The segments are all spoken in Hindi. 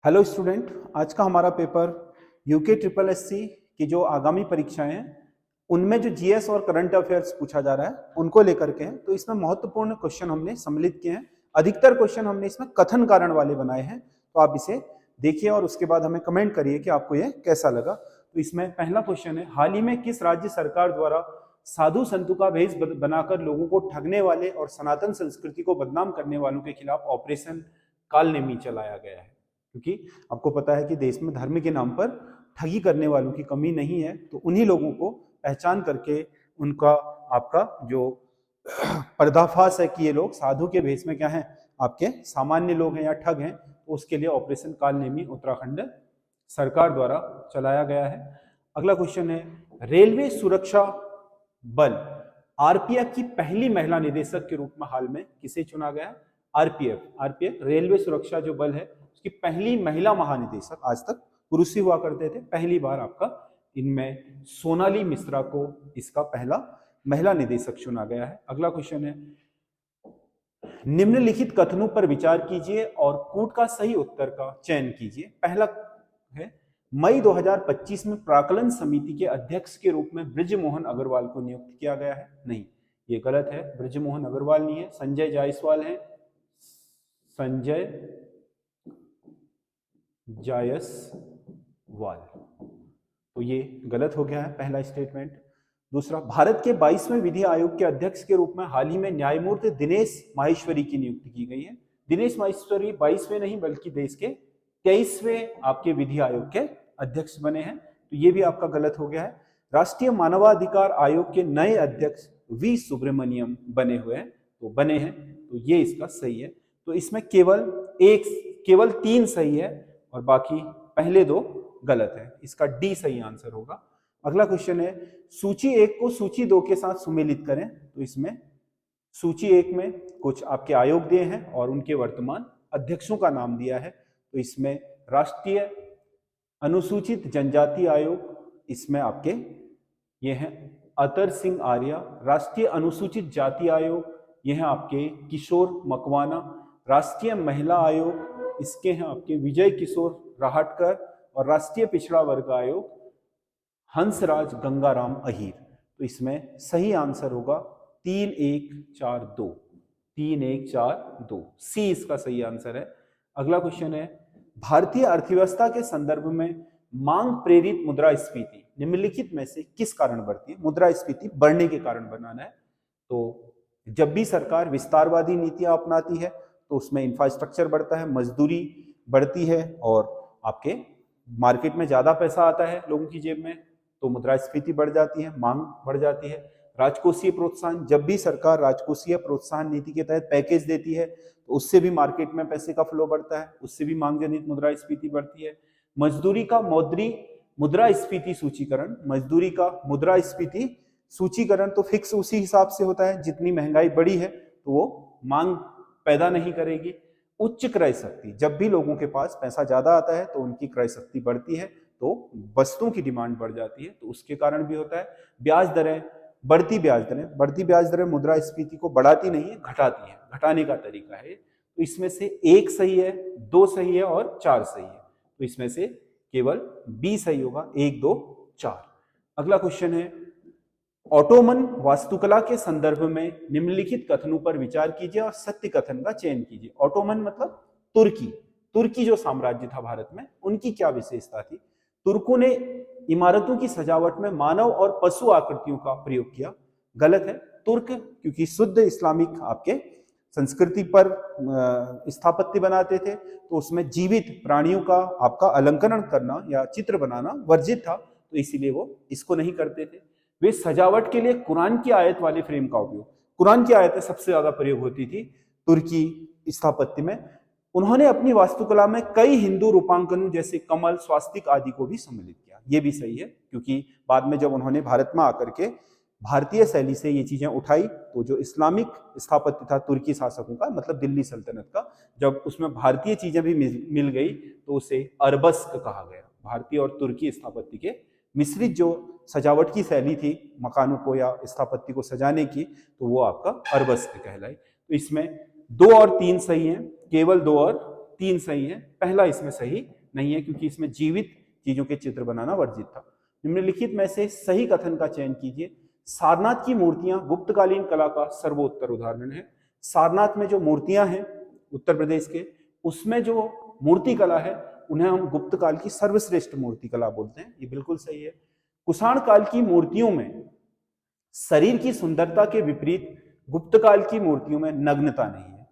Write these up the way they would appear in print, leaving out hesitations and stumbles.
हेलो स्टूडेंट, आज का हमारा पेपर यूके ट्रिपल एससी की जो आगामी परीक्षाएं हैं उनमें जो जीएस और करंट अफेयर्स पूछा जा रहा है उनको लेकर के हैं। तो इसमें महत्वपूर्ण क्वेश्चन हमने सम्मिलित किए हैं। अधिकतर क्वेश्चन हमने इसमें कथन कारण वाले बनाए हैं, तो आप इसे देखिए और उसके बाद हमें कमेंट करिए कि आपको ये कैसा लगा। तो इसमें पहला क्वेश्चन है, हाल ही में किस राज्य सरकार द्वारा साधु संतों का भेष बनाकर लोगों को ठगने वाले और सनातन संस्कृति को बदनाम करने वालों के खिलाफ ऑपरेशन कालनेमी चलाया गया है? क्योंकि आपको पता है कि देश में धर्म के नाम पर ठगी करने वालों की कमी नहीं है, तो उन्हीं लोगों को पहचान करके उनका आपका जो पर्दाफाश है कि ये लोग साधु के भेष में क्या है, आपके सामान्य लोग हैं या ठग हैं, तो उसके लिए ऑपरेशन कालनेमी उत्तराखंड सरकार द्वारा चलाया गया है। अगला क्वेश्चन है, रेलवे सुरक्षा बल आरपीएफ की पहली महिला निदेशक के रूप में हाल में किसे चुना गया? आरपीएफ रेलवे सुरक्षा जो बल है उसकी पहली महिला महानिदेशक, आज तक पुरुष ही हुआ करते थे, पहली बार आपका इनमें सोनाली मिश्रा को इसका पहला महिला निदेशक चुना गया है। अगला क्वेश्चन है, निम्नलिखित कथनों पर विचार कीजिए और कूट का सही उत्तर का चयन कीजिए। पहला है, मई 2025 में प्राक्कलन समिति के अध्यक्ष के रूप में बृजमोहन अग्रवाल को नियुक्त किया गया है। नहीं, ये गलत है, बृजमोहन अग्रवाल नहीं है, संजय जायसवाल है, संजय जायसवाल। तो ये गलत हो गया है पहला स्टेटमेंट। दूसरा, भारत के 22वें विधि आयोग के अध्यक्ष के रूप में हाल ही में न्यायमूर्ति दिनेश माहेश्वरी की नियुक्ति की गई है। दिनेश माहेश्वरी 22वें नहीं बल्कि देश के 23वें आपके विधि आयोग के अध्यक्ष बने हैं, तो ये भी आपका गलत हो गया है। राष्ट्रीय मानवाधिकार आयोग के नए अध्यक्ष वी सुब्रमण्यम बने हुए हैं, तो ये इसका सही है। तो इसमें केवल 3 सही है और बाकी पहले 2 गलत है, इसका डी सही आंसर होगा। अगला क्वेश्चन है, सूची 1 को सूची 2 के साथ सुमेलित करें। तो इसमें सूची 1 में कुछ आपके आयोग दिए हैं और उनके वर्तमान अध्यक्षों का नाम दिया है। तो इसमें राष्ट्रीय अनुसूचित जनजाति आयोग, इसमें आपके ये हैं अतर सिंह आर्या। राष्ट्रीय अनुसूचित जाति आयोग, ये हैं आपके किशोर मकवाना। राष्ट्रीय महिला आयोग, इसके हैं आपके विजय किशोर राहटकर। और राष्ट्रीय पिछड़ा वर्ग आयोग हंसराज गंगाराम अहीर। तो इसमें सही आंसर होगा 3142, 3142, सी इसका सही आंसर है। अगला क्वेश्चन है, भारतीय अर्थव्यवस्था के संदर्भ में मांग प्रेरित मुद्रास्फीति निम्नलिखित में से किस कारण बढ़ती है? मुद्रास्फीति बढ़ने के कारण बनाना है। तो जब भी सरकार विस्तारवादी नीतियां अपनाती है तो उसमें इंफ्रास्ट्रक्चर बढ़ता है, मजदूरी बढ़ती है और आपके मार्केट में ज्यादा पैसा आता है लोगों की जेब में, तो मुद्रास्फीति बढ़ जाती है, मांग बढ़ जाती है। राजकोषीय प्रोत्साहन, जब भी सरकार राजकोषीय प्रोत्साहन नीति के तहत पैकेज देती है तो उससे भी मार्केट में पैसे का फ्लो बढ़ता है, उससे भी मांग जनित मुद्रास्फीति बढ़ती है। मजदूरी का मुद्रास्फीति सूचीकरण, मजदूरी का मुद्रास्फीति सूचीकरण तो फिक्स उसी हिसाब से होता है, जितनी महंगाई बढ़ी है तो वो मांग पैदा नहीं करेगी। उच्च क्रय शक्ति, जब भी लोगों के पास पैसा ज्यादा आता है तो उनकी क्रय शक्ति बढ़ती है, तो वस्तुओं की डिमांड बढ़ जाती है, तो उसके कारण भी होता है। ब्याज दरें, बढ़ती ब्याज दरें मुद्रास्फीति को बढ़ाती नहीं है, घटाती है, घटाने का तरीका है। तो इसमें से 1 सही है, 2 सही है और 4 सही है, तो इसमें से केवल बी सही होगा, 1, 2, 4। अगला क्वेश्चन है, ऑटोमन वास्तुकला के संदर्भ में निम्नलिखित कथनों पर विचार कीजिए और सत्य कथन का चयन कीजिए। ऑटोमन मतलब तुर्की जो साम्राज्य था भारत में, उनकी क्या विशेषता थी? तुर्कों ने इमारतों की सजावट में मानव और पशु आकृतियों का प्रयोग किया। गलत है, तुर्क क्योंकि शुद्ध इस्लामिक आपके संस्कृति पर स्थापत्य बनाते थे, तो उसमें जीवित प्राणियों का आपका अलंकरण करना या चित्र बनाना वर्जित था, तो इसीलिए वो इसको नहीं करते थे। वे सजावट के लिए कुरान की आयत वाले फ्रेम का उपयोग, कुरान की आयतें सबसे ज्यादा प्रयोग होती थी तुर्की स्थापत्य में। उन्होंने अपनी वास्तुकला में कई हिंदू रूपांकनों जैसे कमल, स्वास्तिक आदि को भी सम्मिलित किया। ये भी सही है, क्योंकि बाद में जब उन्होंने भारत में आकर के भारतीय शैली से ये चीजें उठाई, तो जो इस्लामिक स्थापत्य था तुर्की शासकों का, मतलब दिल्ली सल्तनत का, जब उसमें भारतीय चीजें भी मिल गई तो उसे अरबस्क कहा गया। भारतीय और तुर्की स्थापत्य के मिश्रित जो सजावट की शैली थी मकानों को या स्थापत्य को सजाने की, तो वो आपका अरबस्क कहलाई। तो इसमें 2 और 3 सही हैं, केवल 2 और 3 सही है, पहला इसमें सही नहीं है क्योंकि इसमें जीवित चीजों के चित्र बनाना वर्जित था। निम्नलिखित में से सही कथन का चयन कीजिए। सारनाथ की मूर्तियां गुप्तकालीन कला का सर्वोत्तर उदाहरण है। सारनाथ में जो मूर्तियां हैं उत्तर प्रदेश के, उसमें जो मूर्ति कला है उन्हें हम गुप्त काल की सर्वश्रेष्ठ मूर्ति कला बोलते हैं, ये बिल्कुल सही है। कुषाण काल की मूर्तियों में शरीर की सुंदरता के विपरीत गुप्त काल की मूर्तियों में नग्नता नहीं है।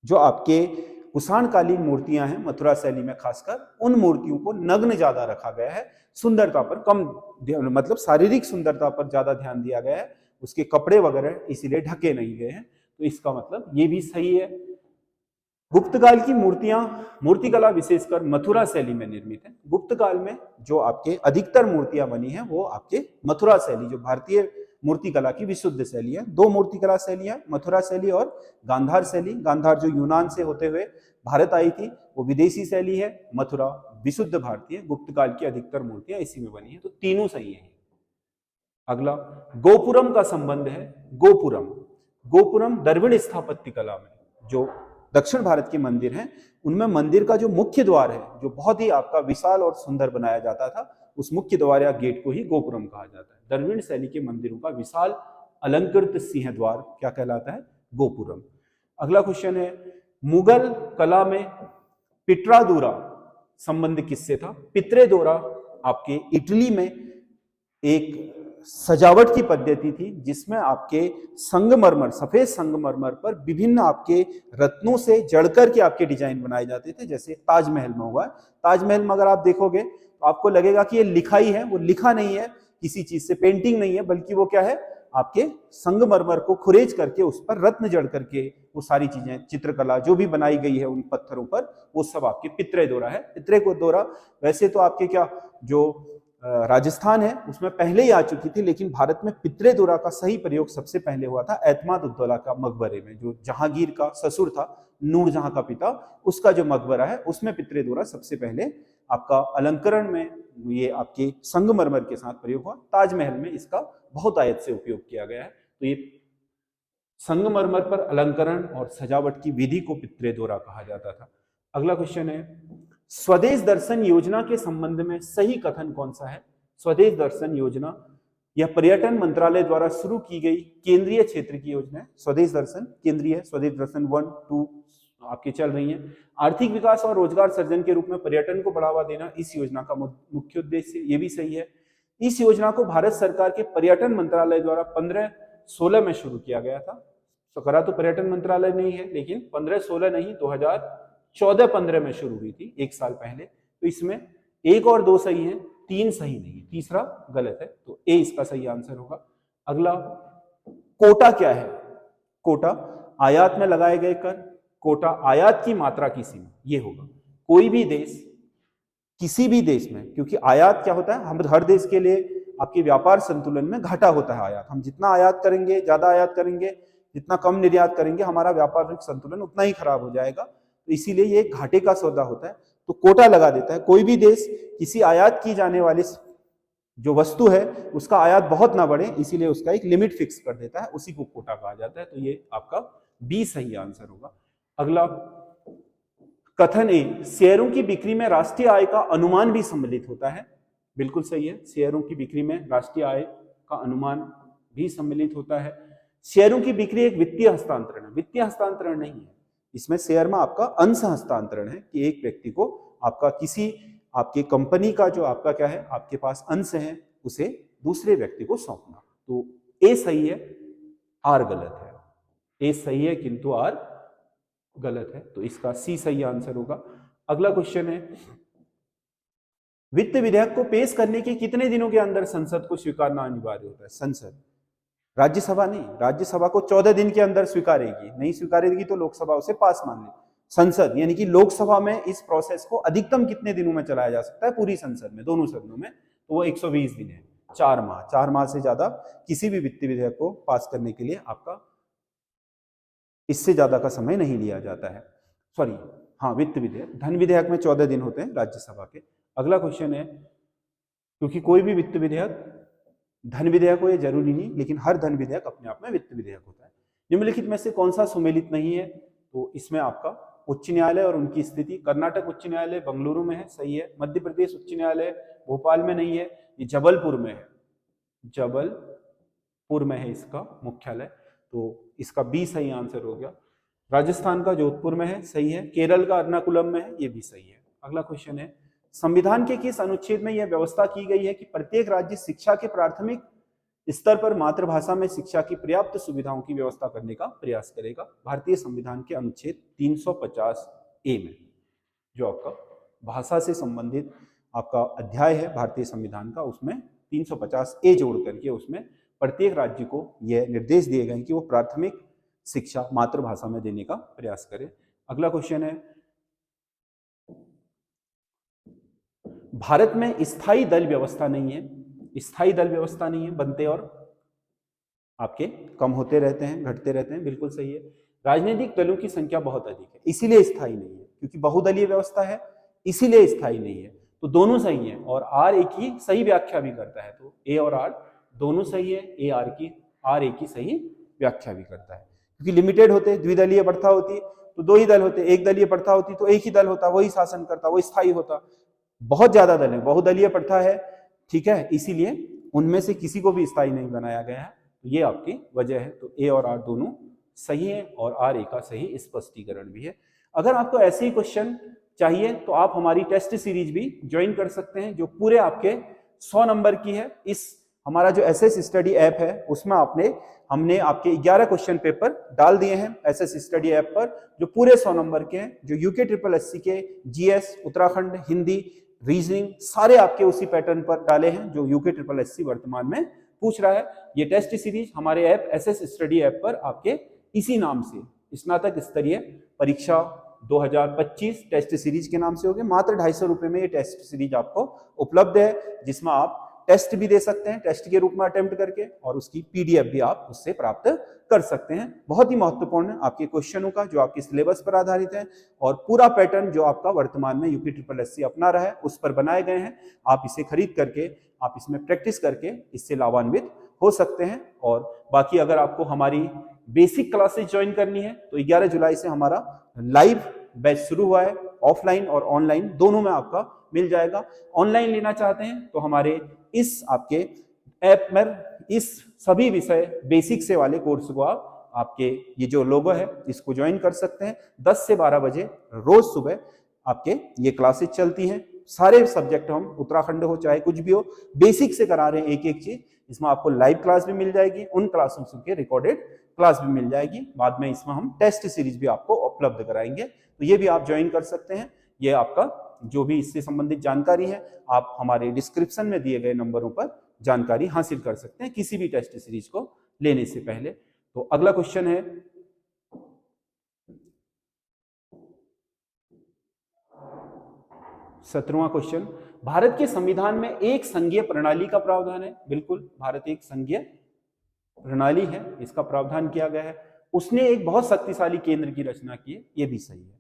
जो आपके कुषाण कालीन मूर्तियां हैं मथुरा शैली में खासकर, उन मूर्तियों को नग्न ज्यादा रखा गया है, सुंदरता पर कम, मतलब शारीरिक सुंदरता पर ज्यादा ध्यान दिया गया है, उसके कपड़े वगैरह इसीलिए ढके नहीं गए हैं। तो इसका मतलब ये भी सही है। गुप्त काल की मूर्तियां, मूर्तिकला विशेषकर मथुरा शैली में निर्मित है। गुप्त काल में जो आपके अधिकतर मूर्तियां बनी हैं वो आपके मथुरा शैली, जो भारतीय मूर्तिकला की विशुद्ध शैली है। 2 मूर्तिकला शैलियां, मथुरा शैली और गांधार शैली। गांधार जो यूनान से होते हुए भारत आई थी वो विदेशी शैली है, मथुरा विशुद्ध भारतीय। गुप्त काल की अधिकतर मूर्तियां इसी में बनी है, तो तीनों सही है। अगला गोपुरम का संबंध है। गोपुरम, गोपुरम द्रविड़ स्थापत्य कला में जो दक्षिण भारत के मंदिर हैं उनमें मंदिर का जो मुख्य द्वार है जो बहुत ही आपका विशाल और सुंदर बनाया जाता था, उस मुख्य द्वार या गेट को ही गोपुरम कहा जाता है। द्रविड़ शैली के मंदिरों का विशाल अलंकृत सिंह द्वार क्या कहलाता है? गोपुरम। अगला क्वेश्चन है, मुगल कला में पिट्रादुरा संबंध किससे था? पित्रेदोरा आपके इटली में एक सजावट की पद्धति थी जिसमें आपके संगमरमर, सफेद संगमरमर पर विभिन्न आपके रत्नों से जड़ करके आपके डिजाइन बनाए जाते थे। जैसे ताजमहल में हुआ है, ताजमहल में अगर आप देखोगे तो आपको लगेगा कि ये लिखाई है, वो लिखा नहीं है किसी चीज से, पेंटिंग नहीं है, बल्कि वो क्या है, आपके संगमरमर को खुरेज करके उस पर रत्न जड़ करके वो सारी चीजें, चित्रकला जो भी बनाई गई है उन पत्थरों पर, वो सब आपके पित्रेदोरा है। पित्रेदोरा वैसे तो आपके क्या जो राजस्थान है उसमें पहले ही आ चुकी थी, लेकिन भारत में पित्रेदोरा का सही प्रयोग सबसे पहले हुआ था एतमाद उद्दौला का मकबरे में, जो जहांगीर का ससुर था, नूरजहां का पिता, उसका जो मकबरा है उसमें पित्रेदोरा सबसे पहले आपका अलंकरण में ये आपके संगमरमर के साथ प्रयोग हुआ। ताजमहल में इसका बहुत आयत से उपयोग किया गया है। तो ये संगमरमर पर अलंकरण और सजावट की विधि को पित्रेदोरा कहा जाता था। अगला क्वेश्चन है, स्वदेश दर्शन योजना के संबंध में सही कथन कौन सा है? स्वदेश दर्शन योजना यह पर्यटन मंत्रालय द्वारा शुरू की गई केंद्रीय क्षेत्र की योजना है। स्वदेश दर्शन केंद्रीय, स्वदेश दर्शन 1, 2 आपकी चल रही हैं। आर्थिक विकास और रोजगार सृजन के रूप में पर्यटन को बढ़ावा देना इस योजना का मुख्य उद्देश्य, ये भी सही है। इस योजना को भारत सरकार के पर्यटन मंत्रालय द्वारा 15-16 में शुरू किया गया था। करा तो पर्यटन मंत्रालय नहीं है, लेकिन 15-16 नहीं, 2014-15 में शुरू हुई थी, 1 साल पहले। तो इसमें 1 और 2 सही है, 3 सही नहीं है, तीसरा गलत है, तो ए इसका सही आंसर होगा। अगला, कोटा क्या है? कोटा आयात में लगाए गए कर, कोटा आयात की मात्रा की सीमा, ये होगा। कोई भी देश, किसी भी देश में, क्योंकि आयात क्या होता है, हम हर देश के लिए आपके व्यापार संतुलन में घाटा होता है आयात। हम जितना आयात करेंगे, ज्यादा आयात करेंगे, जितना कम निर्यात करेंगे, हमारा व्यापारिक संतुलन उतना ही खराब हो जाएगा। तो इसीलिए ये घाटे का सौदा होता है, तो कोटा लगा देता है। कोई भी देश किसी आयात की जाने वाली जो वस्तु है उसका आयात बहुत ना बढ़े, इसीलिए उसका एक लिमिट फिक्स कर देता है, उसी को कोटा कहा जाता है। तो ये आपका बी सही आंसर होगा। अगला, कथन ए, शेयरों की बिक्री में राष्ट्रीय आय का अनुमान भी सम्मिलित होता है। बिल्कुल सही है, शेयरों की बिक्री में राष्ट्रीय आय का अनुमान भी सम्मिलित होता है। शेयरों की बिक्री एक वित्तीय हस्तांतरण है, वित्तीय हस्तांतरण नहीं है। इसमें शेयर में आपका अंश हस्तांतरण है कि एक व्यक्ति को आपका किसी आपकी कंपनी का जो आपका क्या है, आपके पास अंश है, उसे दूसरे व्यक्ति को सौंपना। तो ए सही है, आर गलत है। ए सही है किंतु आर गलत है, तो इसका सी सही आंसर होगा। अगला क्वेश्चन है, वित्त विधेयक को पेश करने के कितने दिनों के अंदर संसद को स्वीकारना अनिवार्य होता है? संसद, राज्यसभा नहीं, राज्यसभा को 14 दिन के अंदर स्वीकारेगी, नहीं स्वीकारेगी तो लोकसभा उसे पास मान ले। संसद यानी कि लोकसभा में इस प्रोसेस को अधिकतम कितने दिनों में चलाया जा सकता है? पूरी संसद में, दोनों सदनों में, तो वो 120 दिन है, 4 माह। 4 माह से ज्यादा किसी भी वित्त विधेयक को पास करने के लिए आपका इससे ज्यादा का समय नहीं लिया जाता है। सॉरी, हाँ, वित्त विधेयक, धन विधेयक में 14 दिन होते हैं राज्यसभा के। अगला क्वेश्चन है, क्योंकि कोई भी वित्त विधेयक धन विधेयक हो ये जरूरी नहीं, लेकिन हर धन विधेयक अपने आप में वित्त विधेयक होता है। निम्नलिखित में से कौन सा सुमेलित नहीं है? तो इसमें आपका उच्च न्यायालय और उनकी स्थिति, कर्नाटक उच्च न्यायालय बेंगलुरु में है, सही है। मध्य प्रदेश उच्च न्यायालय भोपाल में नहीं है, ये जबलपुर में है, जबलपुर में है इसका मुख्यालय, तो इसका बी सही आंसर हो गया। राजस्थान का जोधपुर में है, सही है। केरल का एर्नाकुलम में है, ये भी सही है। अगला क्वेश्चन है, संविधान के किस अनुच्छेद में यह व्यवस्था की गई है कि प्रत्येक राज्य शिक्षा के प्राथमिक स्तर पर मातृभाषा में शिक्षा की पर्याप्त सुविधाओं की व्यवस्था करने का प्रयास करेगा? भारतीय संविधान के अनुच्छेद 350 ए में, जो आपका भाषा से संबंधित आपका अध्याय है भारतीय संविधान का, उसमें 350 ए जोड़ करके उसमें प्रत्येक राज्य को यह निर्देश दिए गए कि वो प्राथमिक शिक्षा मातृभाषा में देने का प्रयास करे। अगला क्वेश्चन है, भारत में स्थायी दल व्यवस्था नहीं है, स्थायी दल व्यवस्था नहीं है, बनते और आपके कम होते रहते हैं, घटते रहते हैं, बिल्कुल सही है। राजनीतिक दलों की संख्या बहुत अधिक है, इसीलिए स्थायी नहीं है, क्योंकि बहुदलीय व्यवस्था है इसीलिए स्थायी नहीं है, तो दोनों सही है। और आर ए की सही व्याख्या भी करता है, तो ए और आर दोनों सही है, ए आर की आर ए की सही व्याख्या भी करता है। क्योंकि लिमिटेड होते, द्विदलीय प्रथा होती तो दो ही दल होते, एक दलीय प्रथा होती तो एक ही दल होता, वही शासन करता, वही स्थायी होता। बहुत ज्यादा दल है, बहुदलीय प्रथा है, ठीक है, इसीलिए उनमें से किसी को भी स्थायी नहीं बनाया गया है, तो ये आपकी वजह है। तो ए और आर दोनों सही है और आर ए का सही स्पष्टीकरण भी है। अगर आपको ऐसे ही क्वेश्चन चाहिए तो आप हमारी टेस्ट सीरीज भी ज्वाइन कर सकते हैं, जो पूरे आपके 100 नंबर की है। इस हमारा जो एसएस स्टडी ऐप है उसमें हमने आपके 11 क्वेश्चन पेपर डाल दिए हैं एसएस स्टडी ऐप पर, जो पूरे 100 नंबर के हैं, जो यूके ट्रिपल एससी के जीएस, उत्तराखंड, हिंदी, रीजनिंग सारे आपके उसी पैटर्न पर डाले हैं जो यूके ट्रिपल एससी वर्तमान में पूछ रहा है। ये टेस्ट सीरीज हमारे ऐप एसएस स्टडी ऐप पर आपके इसी नाम से स्नातक स्तरीय परीक्षा 2025 टेस्ट सीरीज के नाम से होगी। मात्र 250 रुपए में ये टेस्ट सीरीज आपको उपलब्ध है, जिसमें आप टेस्ट भी दे सकते हैं, टेस्ट के रूप में अटेम्प्ट करके, और उसकी पीडीएफ भी आप उससे प्राप्त कर सकते हैं। बहुत ही महत्वपूर्ण है आपके क्वेश्चनों का, जो आपके सिलेबस पर आधारित है, और पूरा पैटर्न जो आपका वर्तमान में यूपी ट्रिपल एससी अपना रहा है उस पर बनाए गए हैं। आप इसे खरीद करके आप इसमें प्रैक्टिस करके इससे लाभान्वित हो सकते हैं। और बाकी अगर आपको हमारी बेसिक क्लासेस ज्वाइन करनी है तो 11 जुलाई से हमारा लाइव बैच शुरू हुआ है, ऑफलाइन और ऑनलाइन दोनों में आपका मिल जाएगा। ऑनलाइन लेना चाहते हैं तो हमारे इस आपके ऐप में इस सभी विषय बेसिक से वाले कोर्स को आपके ये जो लोगो है इसको ज्वाइन कर सकते हैं। 10 से 12 बजे रोज सुबह आपके ये क्लासेस चलती हैं। सारे सब्जेक्ट हम उत्तराखंड हो चाहे कुछ भी हो, बेसिक से करा रहे हैं एक एक चीज। इसमें आपको लाइव क्लास भी मिल जाएगी, उन क्लासों के रिकॉर्डेड क्लास भी मिल जाएगी। बाद में इसमें हम टेस्ट सीरीज भी आपको उपलब्ध कराएंगे, तो ये भी आप ज्वाइन कर सकते हैं। ये आपका जो भी इससे संबंधित जानकारी है आप हमारे डिस्क्रिप्शन में दिए गए नंबरों पर जानकारी हासिल कर सकते हैं किसी भी टेस्ट सीरीज को लेने से पहले। तो अगला क्वेश्चन है, 17वां क्वेश्चन, भारत के संविधान में एक संघीय प्रणाली का प्रावधान है। बिल्कुल, भारत एक संघीय प्रणाली है, इसका प्रावधान किया गया है। उसने एक बहुत शक्तिशाली केंद्र की रचना की है, ये भी सही है।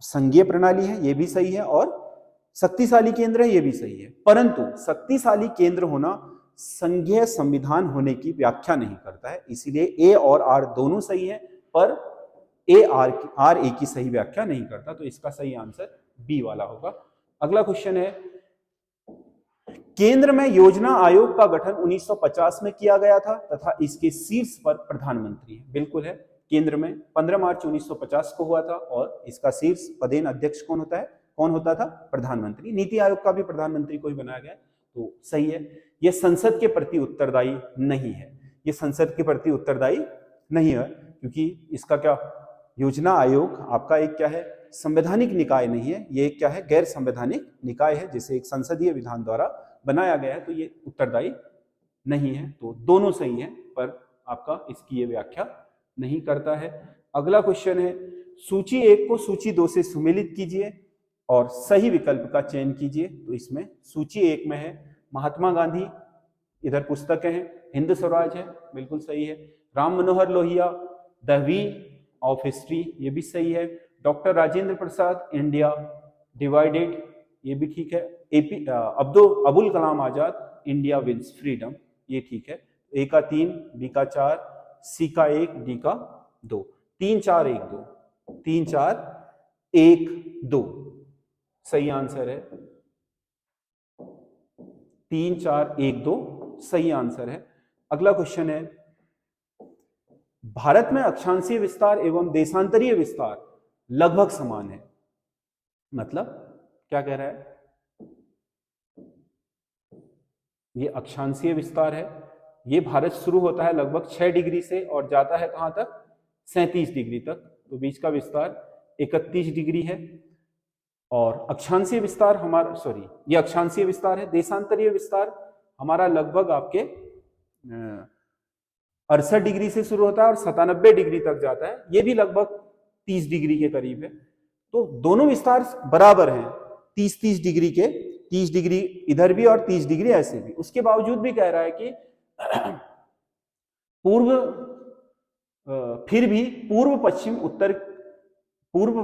संघीय प्रणाली है, ये भी सही है, और शक्तिशाली केंद्र है, ये भी सही है। परंतु शक्तिशाली केंद्र होना संघीय संविधान होने की व्याख्या नहीं करता है, इसीलिए ए और आर दोनों सही है, पर ए आर ए की सही व्याख्या नहीं करता, तो इसका सही आंसर बी वाला होगा। अगला क्वेश्चन है, केंद्र में योजना आयोग का गठन 1950 में किया गया था तथा इसके शीर्ष पर प्रधानमंत्री है। बिल्कुल है, केंद्र में 15 मार्च 1950 को हुआ था, और इसका शीर्ष पदेन अध्यक्ष कौन होता था? प्रधानमंत्री। नीति आयोग का भी प्रधानमंत्री को ही बनाया गया, तो सही है। यह संसद के प्रति उत्तरदायी नहीं है, ये संसद के प्रति उत्तरदायी नहीं है, क्योंकि इसका क्या, योजना आयोग आपका एक क्या है, संवैधानिक निकाय नहीं है, ये क्या है, गैर संवैधानिक निकाय है, जिसे एक संसदीय विधान द्वारा बनाया गया है, तो ये उत्तरदायी नहीं है। तो दोनों सही है, पर आपका इसकी ये व्याख्या नहीं करता है। अगला क्वेश्चन है, सूची 1 को सूची 2 से सुमेलित कीजिए और सही विकल्प का चयन कीजिए। तो इसमें सूची 1 में है महात्मा गांधी, इधर पुस्तकें हैं, हिंद स्वराज है, बिल्कुल सही है। Ram Manohar Lohia, the wheel of history, ये भी सही है। Doctor Rajendra Prasad, India divided, ये भी ठीक है। Abul Kalam Azad, India wins freedom, ये ठीक है। ए का 3, बी का 4, सी का 1, डी का 2, 3 4 1 2, 3 4 1 2 सही आंसर है। 3 4 1 2 सही आंसर है। अगला क्वेश्चन है, भारत में अक्षांशीय विस्तार एवं देशांतरीय विस्तार लगभग समान है। मतलब क्या कह रहा है, ये अक्षांशीय विस्तार है, ये भारत शुरू होता है लगभग 6 डिग्री से और जाता है कहां तक, 37 डिग्री तक, तो बीच का विस्तार 31 डिग्री है। और अक्षांशीय विस्तार हमारा, सॉरी ये अक्षांशीय विस्तार है, देशांतरीय विस्तार हमारा लगभग आपके 68 डिग्री से शुरू होता है और 97 डिग्री तक जाता है, ये भी लगभग 30 डिग्री के करीब है। तो दोनों विस्तार बराबर हैं, 30-30 डिग्री के, 30 डिग्री इधर भी और 30 डिग्री ऐसे भी। उसके बावजूद भी कह रहा है कि फिर भी पूर्व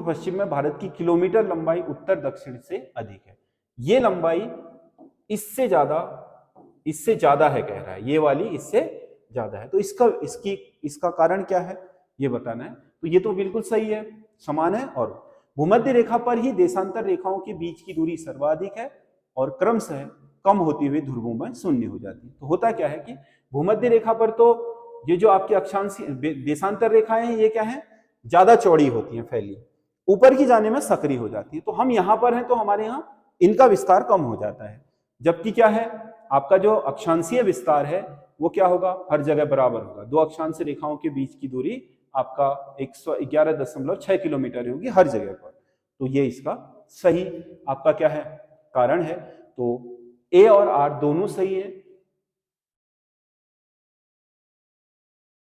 पश्चिम में भारत की किलोमीटर लंबाई उत्तर दक्षिण से अधिक है। ये लंबाई इससे ज्यादा है कह रहा है, ये वाली इससे ज्यादा है। तो इसका कारण क्या है ये बताना है। तो ये तो बिल्कुल सही है, समान है। और भूमध्य रेखा पर ही देशांतर रेखाओं के बीच की दूरी सर्वाधिक है और क्रमशः कम होती हुई ध्रुवों में शून्य हो जाती है। तो होता क्या है कि भूमध्य रेखा पर तो ये जो आपकी अक्षांशीय देशांतर रेखाएं हैं, ये क्या है, ज्यादा चौड़ी होती हैं, फैली, ऊपर की जाने में सक्रिय हो जाती है। तो हम यहां पर हैं तो हमारे यहाँ इनका विस्तार कम हो जाता है। जबकि क्या है, आपका जो अक्षांशीय विस्तार है वो क्या होगा, हर जगह बराबर होगा। दो अक्षांशीय रेखाओं के बीच की दूरी आपका 111.6 किलोमीटर होगी हर जगह पर। तो ये इसका सही आपका क्या है, कारण है। तो ए और आर दोनों सही है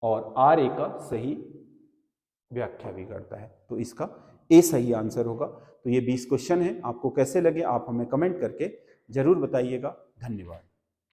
और आर ए का सही व्याख्या भी करता है। तो इसका ए सही आंसर होगा। तो ये 20 क्वेश्चन है, आपको कैसे लगे आप हमें कमेंट करके जरूर बताइएगा। धन्यवाद।